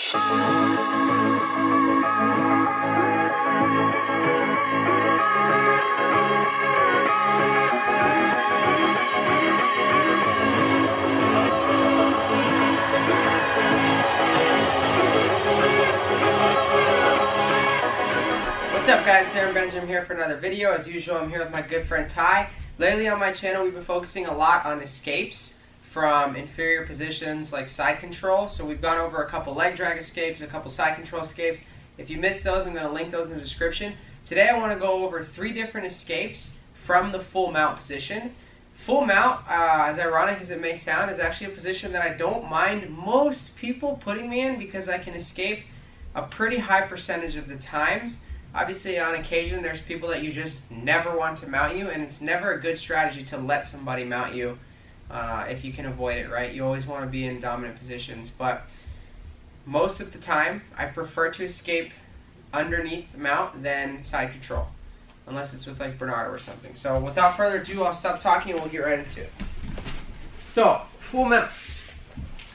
What's up guys, Sarah Benjamin here for another video. As usual, I'm here with my good friend Ty. Lately on my channel we've been focusing a lot on escapes from inferior positions like side control. So we've gone over a couple leg drag escapes, a couple side control escapes. If you missed those, I'm going to link those in the description. Today I want to go over 3 different escapes from the full mount position. Full mount, as ironic as it may sound, is actually a position that I don't mind most people putting me in because I can escape a pretty high percentage of the times. Obviously, on occasion, there's people that you just never want to mount you, and it's never a good strategy to let somebody mount you if you can avoid it, right? You always want to be in dominant positions, but most of the time, I prefer to escape underneath the mount than side control, unless it's with like Bernardo or something. So without further ado, I'll stop talking and we'll get right into it. So, full mount.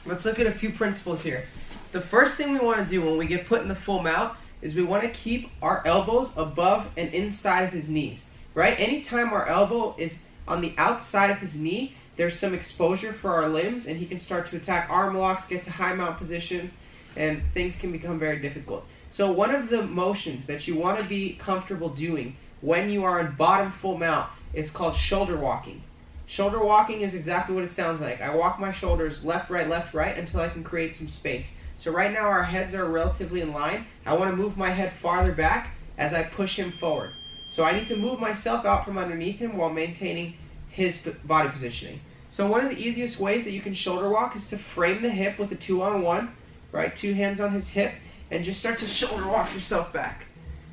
Let's look at a few principles here. The first thing we want to do when we get put in the full mount is we want to keep our elbows above and inside of his knees, right? Anytime our elbow is on the outside of his knee, there's some exposure for our limbs, and he can start to attack arm locks, get to high mount positions, and things can become very difficult. So one of the motions that you want to be comfortable doing when you are in bottom full mount is called shoulder walking. Shoulder walking is exactly what it sounds like. I walk my shoulders left, right, until I can create some space. So right now our heads are relatively in line. I want to move my head farther back as I push him forward. So I need to move myself out from underneath him while maintaining his body positioning. So one of the easiest ways that you can shoulder walk is to frame the hip with a 2-on-1, right? 2 hands on his hip, and just start to shoulder walk yourself back.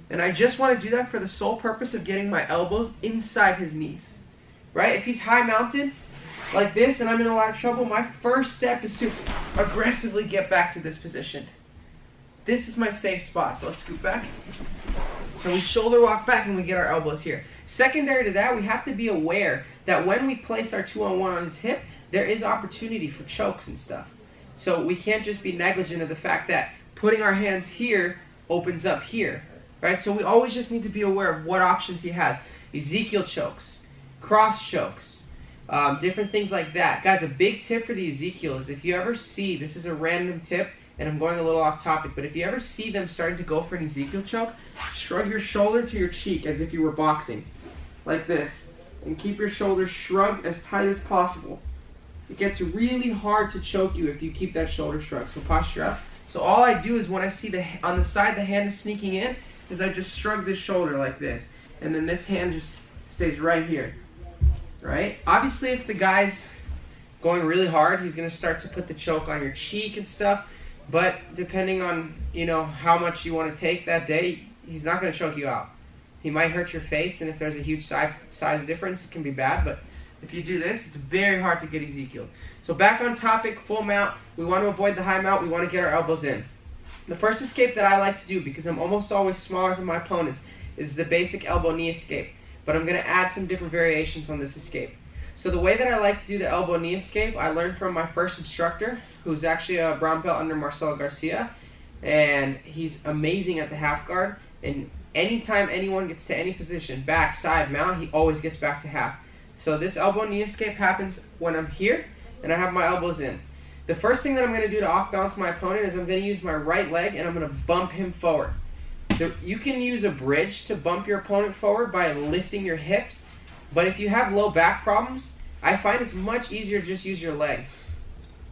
And I just want to do that for the sole purpose of getting my elbows inside his knees, right? If he's high mounted like this and I'm in a lot of trouble, my first step is to aggressively get back to this position. This is my safe spot, so let's scoot back. So we shoulder walk back and we get our elbows here. Secondary to that, we have to be aware that when we place our 2-on-1 on his hip, there is opportunity for chokes and stuff. So we can't just be negligent of the fact that putting our hands here opens up here, right? So we always just need to be aware of what options he has. Ezekiel chokes, cross chokes, different things like that. Guys, a big tip for the Ezekiel is if you ever see, this is a random tip, and I'm going a little off topic, but if you ever see them starting to go for an Ezekiel choke, shrug your shoulder to your cheek as if you were boxing, like this, and keep your shoulders shrugged as tight as possible. It gets really hard to choke you if you keep that shoulder shrugged, so posture up. So all I do is when I see on the side the hand is sneaking in, is I just shrug this shoulder like this, and then this hand just stays right here. Right? Obviously, if the guy's going really hard, he's going to start to put the choke on your cheek and stuff. But depending on, how much you want to take that day, he's not going to choke you out. He might hurt your face, and if there's a huge size difference, it can be bad. But if you do this, it's very hard to get Ezekiel. So back on topic, full mount. We want to avoid the high mount. We want to get our elbows in. The first escape that I like to do, because I'm almost always smaller than my opponents, is the basic elbow knee escape. But I'm going to add some different variations on this escape. So the way that I like to do the elbow knee escape, I learned from my first instructor, who's actually a brown belt under Marcelo Garcia, and he's amazing at the half guard. And anytime anyone gets to any position, back, side, mount, he always gets back to half. So this elbow knee escape happens when I'm here and I have my elbows in. The first thing that I'm going to do to off balance my opponent is I'm going to use my right leg and I'm going to bump him forward. You can use a bridge to bump your opponent forward by lifting your hips, but if you have low back problems, I find it's much easier to just use your leg,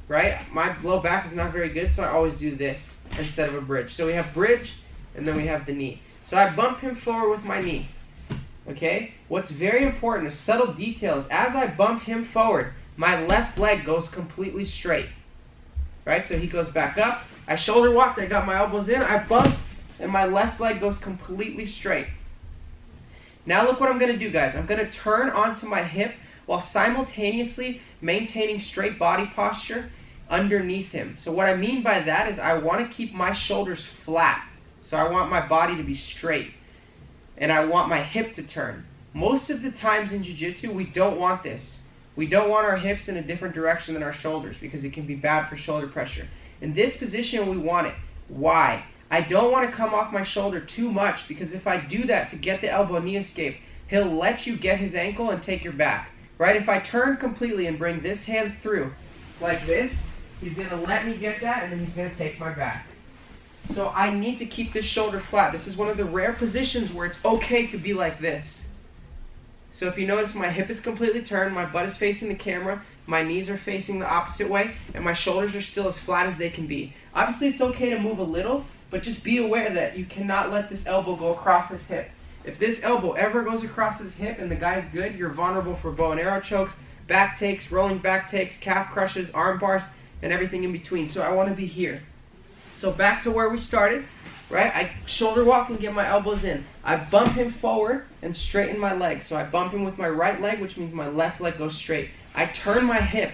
right? My low back is not very good, so I always do this instead of a bridge. So we have bridge, and then we have the knee. So I bump him forward with my knee, okay? What's very important, a subtle detail, is as I bump him forward, my left leg goes completely straight, right? So he goes back up, I shoulder walk, I got my elbows in, I bump, and my left leg goes completely straight. Now look what I'm going to do, guys. I'm going to turn onto my hip while simultaneously maintaining straight body posture underneath him. So what I mean by that is I want to keep my shoulders flat. So I want my body to be straight. And I want my hip to turn. Most of the times in jiu-jitsu, we don't want this. We don't want our hips in a different direction than our shoulders because it can be bad for shoulder pressure. In this position, we want it. Why? I don't want to come off my shoulder too much, because if I do that to get the elbow knee escape, he'll let you get his ankle and take your back. Right? If I turn completely and bring this hand through like this, he's going to let me get that, and then he's going to take my back. So I need to keep this shoulder flat. This is one of the rare positions where it's okay to be like this. So if you notice, my hip is completely turned, my butt is facing the camera, my knees are facing the opposite way, and my shoulders are still as flat as they can be. Obviously, it's okay to move a little, but just be aware that you cannot let this elbow go across his hip. If this elbow ever goes across his hip and the guy's good, you're vulnerable for bow and arrow chokes, back takes, rolling back takes, calf crushes, arm bars, and everything in between. So I want to be here. So back to where we started, right? I shoulder walk and get my elbows in. I bump him forward and straighten my leg. So I bump him with my right leg, which means my left leg goes straight. I turn my hip,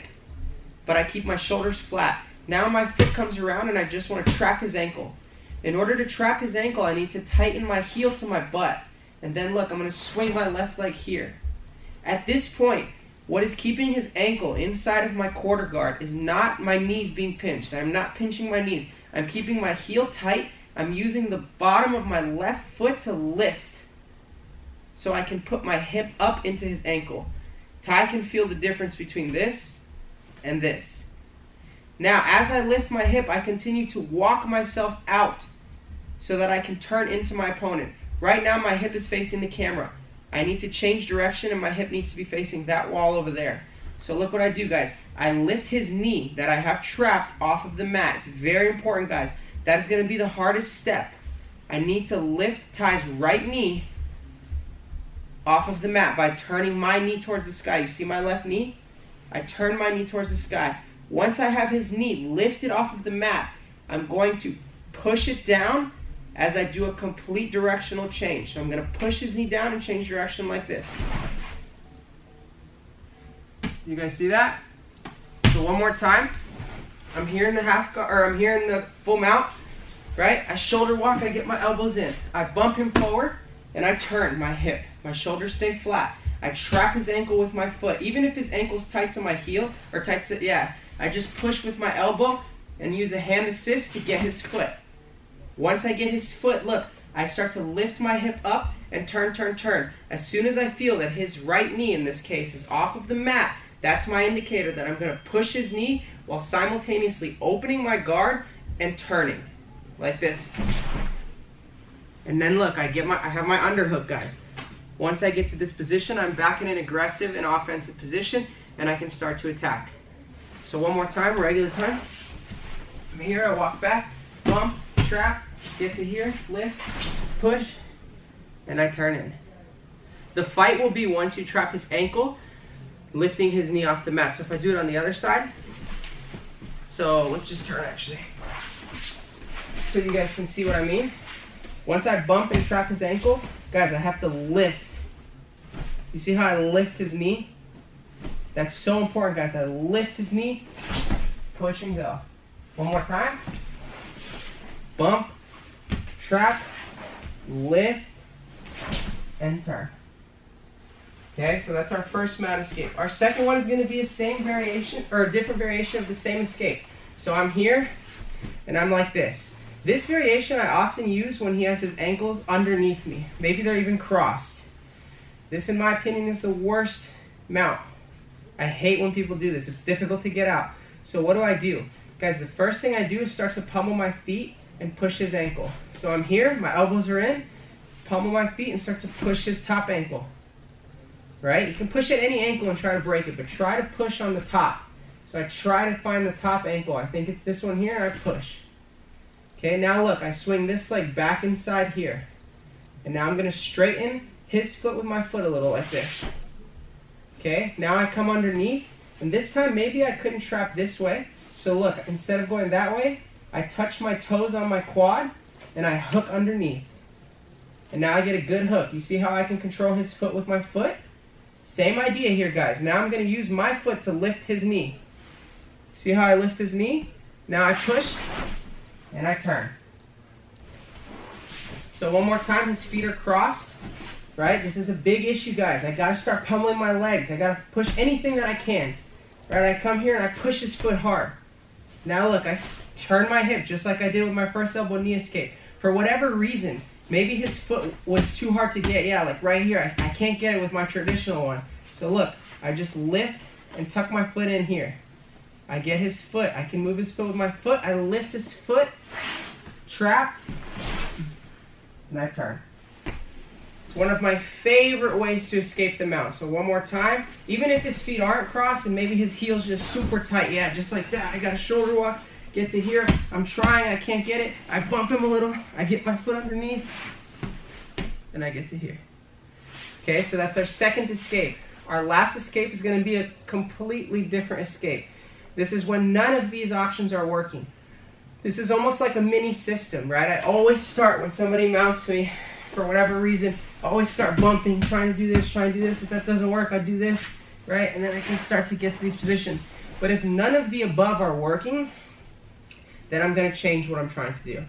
but I keep my shoulders flat. Now my foot comes around and I just want to trap his ankle. In order to trap his ankle, I need to tighten my heel to my butt. And then look, I'm going to swing my left leg here. At this point, what is keeping his ankle inside of my quarter guard is not my knees being pinched. I'm not pinching my knees. I'm keeping my heel tight. I'm using the bottom of my left foot to lift so I can put my hip up into his ankle. Ty can feel the difference between this and this. Now, as I lift my hip, I continue to walk myself out so that I can turn into my opponent. Right now, my hip is facing the camera. I need to change direction, and my hip needs to be facing that wall over there. So look what I do, guys. I lift his knee that I have trapped off of the mat. It's very important, guys. That is going to be the hardest step. I need to lift Ty's right knee off of the mat by turning my knee towards the sky. You see my left knee? I turn my knee towards the sky. Once I have his knee lifted off of the mat, I'm going to push it down as I do a complete directional change. So I'm going to push his knee down and change direction like this. You guys see that? So one more time. I'm here in the I'm here in the full mount, right? I shoulder walk, I get my elbows in. I bump him forward, and I turn my hip. My shoulders stay flat. I trap his ankle with my foot. Even if his ankle's tight to my heel, or tight to, I just push with my elbow and use a hand assist to get his foot. Once I get his foot, look, I start to lift my hip up and turn, turn, turn. As soon as I feel that his right knee, in this case, is off of the mat, that's my indicator that I'm going to push his knee while simultaneously opening my guard and turning, like this. And then look, I have my underhook, guys. Once I get to this position, I'm back in an aggressive and offensive position, and I can start to attack. So one more time, regular time. I'm here, I walk back, bump, trap, get to here, lift, push, and I turn in. The fight will be once you trap his ankle, lifting his knee off the mat. So if I do it on the other side, so let's just turn actually, so you guys can see what I mean. Once I bump and trap his ankle, guys, I have to lift. You see how I lift his knee? That's so important, guys. I lift his knee, push and go. One more time. Bump, trap, lift, and turn. Okay, so that's our first mat escape. Our second one is going to be a same variation, or a different variation of the same escape. So I'm here, and I'm like this. This variation I often use when he has his ankles underneath me. Maybe they're even crossed. This, in my opinion, is the worst mount. I hate when people do this. It's difficult to get out. So what do? Guys, the first thing I do is start to pummel my feet and push his ankle. So I'm here, my elbows are in, pummel my feet and start to push his top ankle. Right? You can push at any ankle and try to break it, but try to push on the top. So I try to find the top ankle. I think it's this one here, and I push. Okay, now look, I swing this leg back inside here. And now I'm going to straighten his foot with my foot a little like this. Okay, now I come underneath, and this time maybe I couldn't trap this way. So look, instead of going that way, I touch my toes on my quad, and I hook underneath. And now I get a good hook. You see how I can control his foot with my foot? Same idea here, guys. Now I'm going to use my foot to lift his knee. See how I lift his knee? Now I push, and I turn. So one more time, his feet are crossed. Right? This is a big issue, guys. I got to start pummeling my legs. I got to push anything that I can. Right? I come here and I push his foot hard. Now look, I turn my hip just like I did with my first elbow knee escape. For whatever reason, maybe his foot was too hard to get. Yeah, like right here, I can't get it with my traditional one. So look, I just lift and tuck my foot in here. I get his foot. I can move his foot with my foot. I lift his foot, trapped, and I turn. It's one of my favorite ways to escape the mount. So one more time. Even if his feet aren't crossed and maybe his heel's just super tight. Yeah, just like that. I got a shoulder walk. Get to here. I'm trying. I can't get it. I bump him a little. I get my foot underneath. And I get to here. Okay, so that's our second escape. Our last escape is going to be a completely different escape. This is when none of these options are working. This is almost like a mini system, right? I always start when somebody mounts me, for whatever reason, I always start bumping, trying to do this, trying to do this. If that doesn't work, I do this, right? And then I can start to get to these positions. But if none of the above are working, then I'm going to change what I'm trying to do.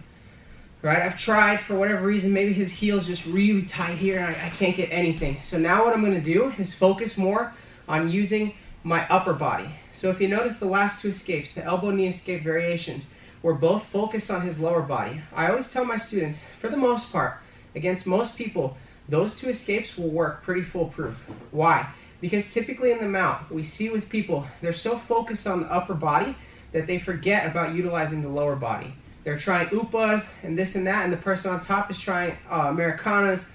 Right? I've tried, for whatever reason, maybe his heel's just really tight here and I can't get anything. So now what I'm going to do is focus more on using my upper body. So if you notice the last two escapes, the elbow knee escape variations, were both focused on his lower body. I always tell my students, for the most part, against most people, those two escapes will work pretty foolproof. Why? Because typically in the mount, we see with people, they're so focused on the upper body that they forget about utilizing the lower body. They're trying upas and this and that, and the person on top is trying Americanas,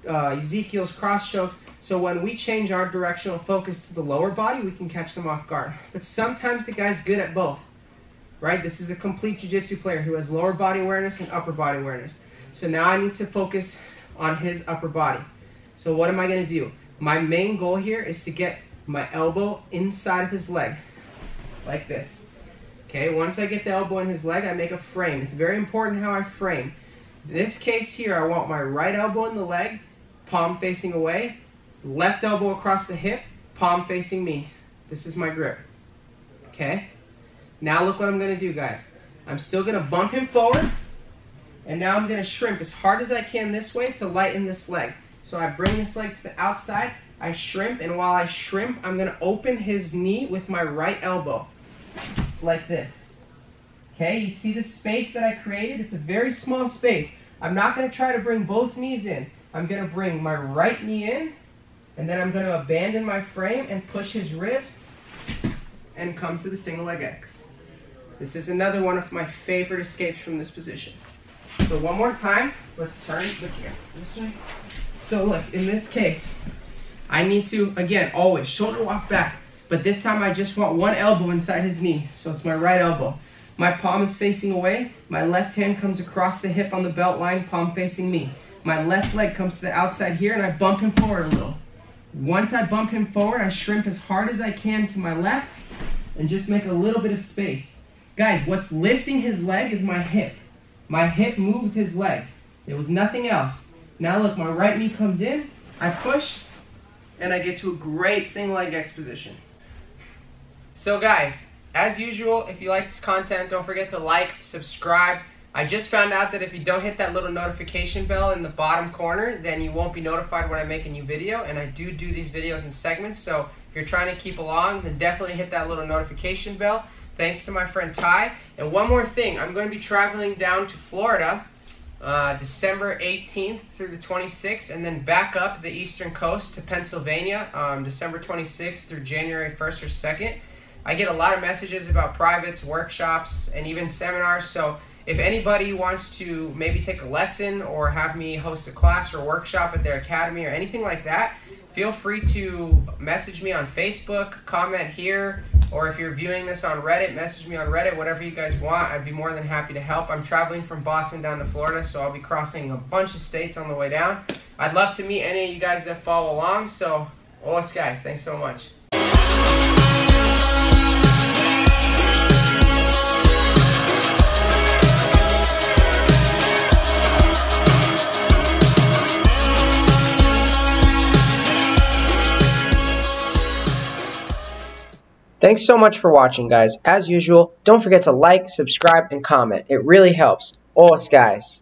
Ezekiel's cross chokes. So when we change our directional focus to the lower body, we can catch them off guard. But sometimes the guy's good at both, right? This is a complete jiu-jitsu player who has lower body awareness and upper body awareness. So now I need to focus on his upper body. So what am I going to do? My main goal here is to get my elbow inside of his leg, like this. Okay, once I get the elbow in his leg, I make a frame. It's very important how I frame. In this case here, I want my right elbow in the leg, palm facing away, left elbow across the hip, palm facing me. This is my grip. Okay? Now look what I'm going to do, guys. I'm still going to bump him forward, and now I'm going to shrimp as hard as I can this way to lighten this leg. So I bring this leg to the outside, I shrimp, and while I shrimp, I'm going to open his knee with my right elbow. Like this. Okay, you see the space that I created? It's a very small space. I'm not going to try to bring both knees in. I'm going to bring my right knee in, and then I'm going to abandon my frame and push his ribs and come to the single leg X. This is another one of my favorite escapes from this position. So one more time, let's turn, look here, this way. So look, in this case, I need to, again, always shoulder walk back. But this time I just want one elbow inside his knee. So it's my right elbow. My palm is facing away. My left hand comes across the hip on the belt line, palm facing me. My left leg comes to the outside here and I bump him forward a little. Once I bump him forward, I shrimp as hard as I can to my left and just make a little bit of space. Guys, what's lifting his leg is my hip. My hip moved his leg. There was nothing else. Now look, my right knee comes in, I push, and I get to a great single leg X position. So guys, as usual, if you like this content, don't forget to like, subscribe. I just found out that if you don't hit that little notification bell in the bottom corner, then you won't be notified when I make a new video. And I do these videos in segments, so if you're trying to keep along, then definitely hit that little notification bell. Thanks to my friend Ty. And one more thing, I'm going to be traveling down to Florida December 18th through the 26th, and then back up the eastern coast to Pennsylvania December 26th through January 1st or 2nd. I get a lot of messages about privates, workshops, and even seminars, so if anybody wants to maybe take a lesson or have me host a class or workshop at their academy or anything like that, feel free to message me on Facebook, comment here, or if you're viewing this on Reddit, message me on Reddit, whatever you guys want. I'd be more than happy to help. I'm traveling from Boston down to Florida, so I'll be crossing a bunch of states on the way down. I'd love to meet any of you guys that follow along, so, os guys, thanks so much. Thanks so much for watching, guys. As usual, don't forget to like, subscribe, and comment. It really helps. Os guys.